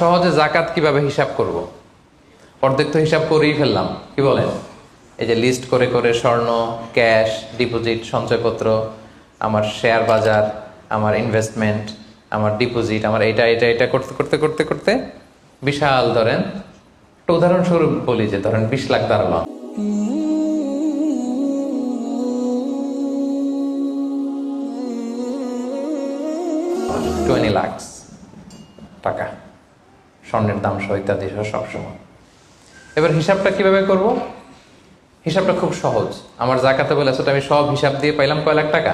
সহজে জাকাত কিভাবে হিসাব করব। অর্ধেক তো হিসাব করেই ফেললাম, কি বলেন? এই যে লিস্ট করে করে স্বর্ণ, ক্যাশ, ডিপোজিট, সঞ্চয়পত্র, আমার শেয়ার বাজার, আমার ইনভেস্টমেন্ট, আমার ডিপোজিট, আমার এটা এটা এটা করতে করতে করতে করতে বিশাল, ধরেন একটা উদাহরণস্বরূপ বলি যে ধরেন 20 লাখ দাঁড়ালাম। লাখ টাকা স্বর্ণের দাম সহ ইত্যাদি সহ সবসময়। এবার হিসাবটা কিভাবে করব? হিসাবটা খুব সহজ। আমার জাকাতে বলে আছে, আমি সব হিসাব দিয়ে পাইলাম কয় লাখ টাকা?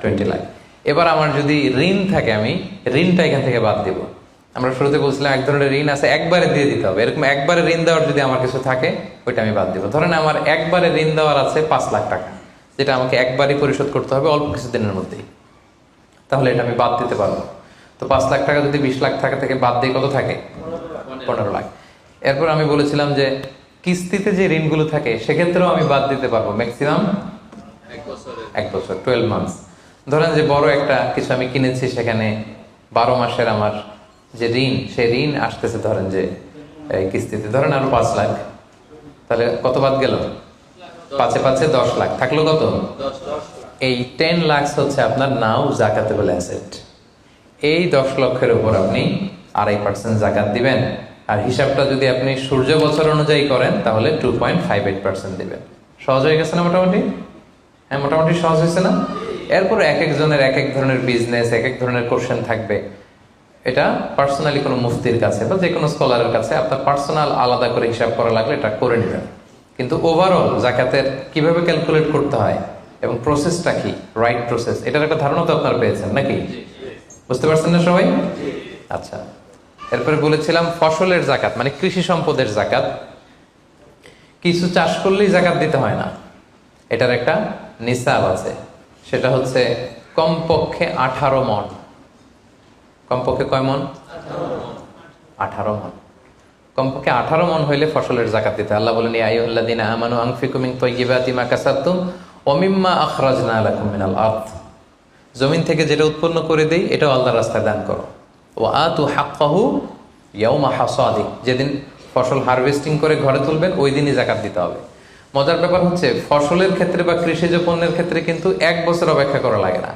20 লাখ। এবার আমার যদি ঋণ থাকে, আমি ঋণটা এখান থেকে বাদ দিব। আমরা শুরুতে বলছিলাম এক ধরনের ঋণ আছে একবারে দিয়ে দিতে হবে, এরকম একবারে ঋণ দেওয়ার যদি আমার কিছু থাকে ওইটা আমি বাদ দিব। ধরেন আমার একবারে ঋণ দেওয়ার আছে 5 লাখ টাকা, যেটা আমাকে একবারই পরিশোধ করতে হবে অল্প কিছুদিনের মধ্যেই, তাহলে এটা আমি বাদ দিতে পারবো। তো 5 লাখ টাকা যদি 20 লাখ টাকা থেকে বাদ দিয়ে কত থাকে? 15 লাখ। এরপর আমি বলেছিলাম যে কিস্তিতে যে ঋণগুলো থাকে সেক্ষেত্রেও আমি বাদ দিতে পারবো ম্যাক্সিমাম 1 বছর, 12 মান্থস। ধরেন যে বড় একটা কিছু আমি কিনেছি, সেখানে 12 মাসের আমার যে ঋণ, সেই ঋণ আসতেছে ধরেন যে কিস্তিতে ধরেন আরো 5 লাখ, তাহলে কত বাদ গেল? 5 5 10 লাখ, থাকলো কত? এই 10 লাখ হচ্ছে আপনার নাও জাকাতেবল অ্যাসেট। এই 10 লক্ষের উপর আপনি 2.5% জাকাত দিবেন। আর হিসাবটা যদি আপনি সূর্য বছর অনুযায়ী করেন তাহলে 2.58% দিবেন। সহজ হয়ে গেছে না মোটামুটি? হ্যাঁ, মোটামুটি সহজ হয়েছে না? এরপর এক একজনের এক এক ধরনের বিজনেস, এক এক ধরনের কোশ্চেন থাকবে। এটা পার্সোনালি কোনো মুফতির কাছে বা যে কোনো স্কলারের কাছে আপনার পার্সোনাল আলাদা করে হিসাব করা লাগলে এটা করে নেবেন। কিন্তু ওভারঅল জাকাতের কিভাবে ক্যালকুলেট করতে হয় এবং প্রসেসটা কি, রাইট প্রসেস, এটার একটা ধারণা তো আপনারা পেয়েছেন নাকি? বুঝতে পারছেন না সবাই? আচ্ছা, এরপরে বলেছিলাম ফসলের জাকাত, মানে কৃষি সম্পদের জাকাত। কিছু চাষ করলেই জাকাত দিতে হয় না, এটার একটা নিসাব আছে। সেটা হচ্ছে কমপক্ষে 18 মণ। কমপক্ষে কয় মণ? 18 মণ। কমপক্ষে 18 মণ হইলে ফসলের জাকাত দিতে। আল্লাহ বলেন, ইয়া আইয়ুহাল্লাযীনা আমানু আনফিকু মিন তাইয়্যিবাতি মা কাসাবতুম ওয়া মিম্মা আখরাজনা লাকুম মিনাল আরদ। জমিন থেকে যেটা উৎপন্ন করে দেই এটাও আল্লাহর রাস্তায় দান করো। ওয়া আতু হাক্কাহু ইয়াওমা হাসাদি, যেদিন ফসল হারভেস্টিং করে ঘরে তুলবেন ওই দিনই জাকাত দিতে হবে। মজার ব্যাপার হচ্ছে ফসলের ক্ষেত্রে বা কৃষিজ পণ্যের ক্ষেত্রে কিন্তু 1 বছর অপেক্ষা করা লাগে না।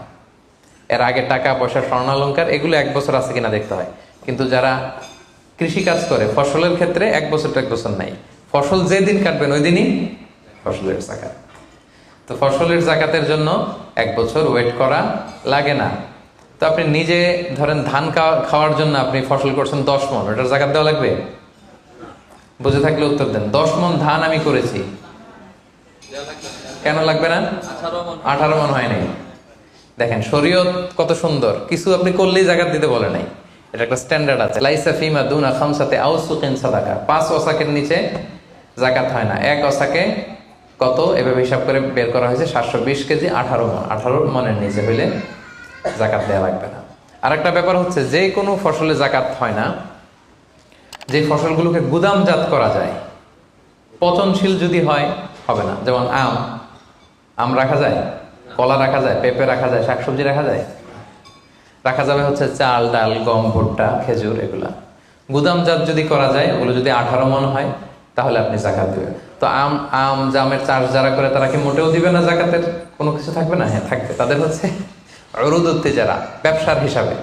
এর আগে টাকা পয়সা, স্বর্ণালঙ্কার এগুলো 1 বছর আছে কিনা দেখতে হয়। কিন্তু যারা কৃষি কাজ করে ফসলের ক্ষেত্রে 1 বছর 1 বছর নাই, ফসল যেদিন কাটবেন ওই দিনই ফসলের জাকাত। তো ফসলের জাকাতের জন্য 1 বছর ওয়েট করা লাগে না। তো আপনি নিজে ধরেন ধান খাওয়ার জন্য আপনি ফসল করছেন 10 মণ, ওটার জাকাত দেওয়া লাগবে? বুঝে থাকলে উত্তর দেন। 10 মণ ধান আমি করেছি, কেন লাগবে না? 18 মণ হয় নাই। দেখেন শরীয়ত কত সুন্দর, কিছু আপনি করলেই জাকাত দিতে বলে নাই। এটা একটা স্ট্যান্ডার্ড আছে। লাইসা ফিমা দুনা খামসাতে আউসুকিন সাদাকা, 5 ওসাকের নিচে জাকাত হয় না। 1 ওসাকে কত এভাবে হিসাব করে বের করা হয়েছে 720 কেজি, 18 মণ। 18 মণের নিচে হইলে জাকাত দেওয়া লাগবে না। আরেকটা ব্যাপার হচ্ছে যে কোনো ফসলে জাকাত হয় না যে ফসলগুলোকে গুদামজাত করা যায়। পচনশীল যদি হয় হবে না। যেমন আম রাখা যায়, কলা রাখা যায়, পেঁপে রাখা যায়, শাকসবজি রাখা যায়। রাখা যাবে হচ্ছে চাল, ডাল, গম, ভুট্টা, খেজুর, এগুলা। গুদামজাত যদি করা যায়, ওগুলো যদি 18 মণ হয় তাহলে আপনি জাকাত দিবেন। তো জামের চাষ যারা করে তারা কি মোটেও দিবে না জাকাতের কোনো কিছু থাকবে না? হ্যাঁ থাকবে। তাদের হচ্ছে উরুদুত যারা ব্যবসার হিসাবে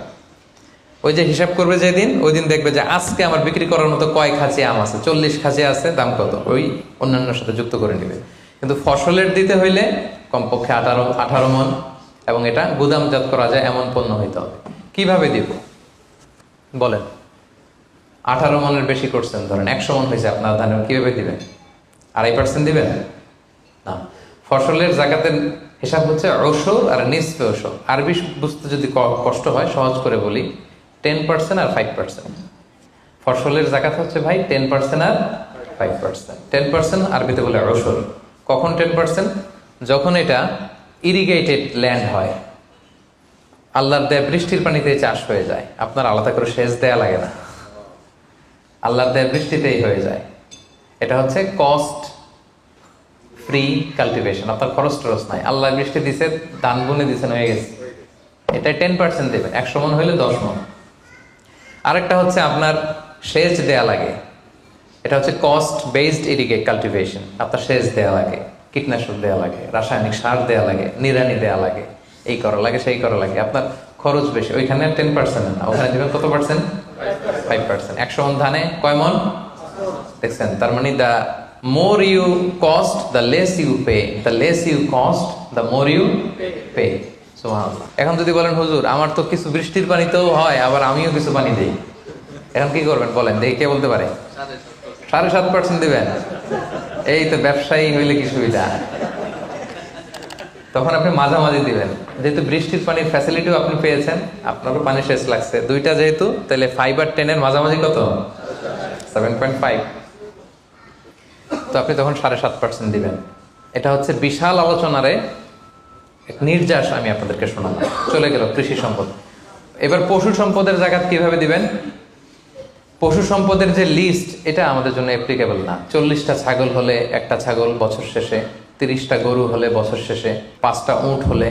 ওই যে হিসাব করবে যেদিন, ওই দিন দেখবে যে আজকে আমার বিক্রি করার মতো কয় খাঁচি আম আছে, 40 খাঁচি আছে, দাম কত, ওই অন্যান্যর সাথে যুক্ত করে নেবে। কিন্তু ফসলের দিতে হইলে কমপক্ষে 18 মণ, এবং এটা গুদামজাত করা যায় এমন পণ্য হইতে হবে। কিভাবে দিব বলেন? 18 মণের বেশি করছেন, ধরেন 100 মণ হয়েছে আপনার ধান, কিভাবে দিবেন? 2.5% দিবেন না। ফসলের জাকাতের হিসাব হচ্ছে ওশর আর নিসফে ওশর। আরবি বুঝতে যদি কষ্ট হয় সহজ করে বলি, 10% আর 5%। ফসলের জাকাত হচ্ছে ভাই 10% আর 5%। 10% আরবিতে বলে ওশর। কখন 10%? যখন এটা ইরিগেটেড ল্যান্ড হয়, আল্লাহর দেয়া বৃষ্টির পানিতে চাষ হয়ে যায়, আপনার আলাদা করে সেচ দেয়া লাগে না, আল্লাহর দেয়া বৃষ্টিতেই হয়ে যায়। এটা হচ্ছে কস্ট ফ্রি কাল্টিভেশন, আপনার খরচ টরচ নাই, আল্লাহ বৃষ্টি দিছে, ধান বুনে দিছেন, হয়ে গেছে। এটা 10% দেবেন। 100 মণ হইলে 10 মণ। আরেকটা হচ্ছে আপনার সেচ দেয়া লাগে, এটা হচ্ছে কস্ট বেসড ইরিগেট কাল্টিভেশন। আপনার সেচ দেয়া লাগে, কীটনাশক দেয়া লাগে, রাসায়নিক সার দেয়া লাগে, নিড়ানি দেয়া লাগে, এই করা লাগে সেই করা লাগে, আপনার খরচ বেশি। ওইখানে 10% না, ওখানে দেবেন কত পার্সেন্ট? 5%। 100 মন ধানে কয় মন? দেখছেন, তার মানে the more you cost the less you pay, the less you cost the more you pay. সুবহানাল্লাহ। এখন যদি বলেন হুজুর আমার তো কিছু বৃষ্টির পানিতেও হয়, আবার আমিও কিছু পানি দিই, এখন কি করবেন বলেন দেখি, কে বলতে পারে? 7.5% দিবেন? এই তো ব্যবসায়ী হইলে কি সুবিধা। তখন আপনি মাঝামাঝি দিবেন, যেহেতু বৃষ্টির পানির ফ্যাসিলিটিও আপনি পেয়েছেন, আপনারও পানি শেষ লাগছে, দুইটা যেহেতু, তাহলে 5 আর 10 এর মাঝামাঝি কত? 7.5। তো আপনি তখন 7.5% দিবেন। এটা হচ্ছে বিশাল আলোচনারে এক নির্যাস আমি আপনাদেরকে শোনালাম। চলে গেল কৃষি সম্পদ। এবার পশু সম্পদের জাকাত কিভাবে দিবেন? পশু সম্পদের যে লিস্ট, এটা আমাদের জন্য অ্যাপ্লিকেবল না। 40টা ছাগল হলে একটা ছাগল বছর শেষে, 30টা গরু হলে বছর শেষে, 5টা উট হলে,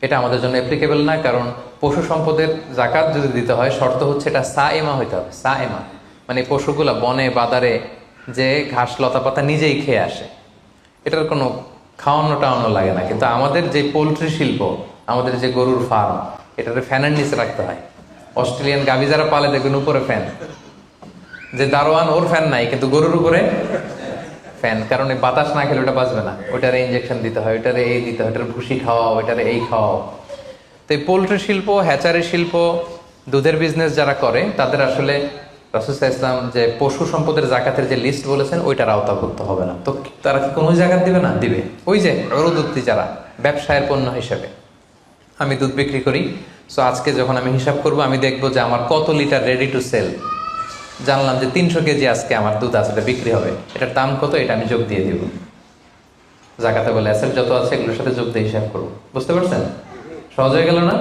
এটা আমাদের জন্য অ্যাপ্লিকেবল না। কারণ পশু সম্পদের জাকাত যদি দিতে হয়, শর্ত হচ্ছে এটা সায়েমা হইতে হবে। সায়েমা মানে পশুগুলা বনে বাদারে যে ঘাস লতা পাতা নিজেই খেয়ে আসে, এটার কোনো খাওয়ানো টাওয়ানো লাগে না। কিন্তু আমাদের যে পোলট্রি শিল্প, আমাদের যে গরুর ফার্ম, এটাতে ফ্যানের নিচে রাখতে হয়। অস্ট্রেলিয়ান গাভী যারা পালে দেখবেন উপরে ফ্যান, যে দারোয়ান ওর ফ্যান নাই, কিন্তু গরুর উপরে ফ্যান। কারণ এই বাতাস না খেলে ওটা বাঁচবে না, ওইটারে ইঞ্জেকশন দিতে হয়, ওইটারে এই দিতে হয়, ওইটারে ভুসি খাওয়াও, ওইটারে এই খাওয়াও। তো এই পোলট্রি শিল্প, হ্যাচারি শিল্প, দুধের বিজনেস যারা করে, তাদের আসলে রাসূল সাল্লাল্লাহু আলাইহি ওয়াসাল্লাম যে পশু সম্পদের জাকাতের যে লিস্ট বলেছেন, ওইটার আওতাভুক্ত হবে না। তো তারা কি কোনো জাকাত দিবে না? দিবে। ওই যে উরুদুত্তি যারা ব্যবসায়ের পণ্য হিসেবে, আমি দুধ বিক্রি করি, সো আজকে যখন আমি হিসাব করব, আমি দেখবো যে আমার কত লিটার রেডি টু সেল, জানলাম যে 300 কেজি আজকে আমার দুধ আছে, এটা বিক্রি হবে, এটার দাম কত, এটা আমি যোগ দিয়ে দিব। জাকাতে বলে অ্যাসেট যত আছে এগুলোর সাথে যোগ দিয়ে হিসাব করবো। বুঝতে পারছেন? সহজ হয়ে গেল না?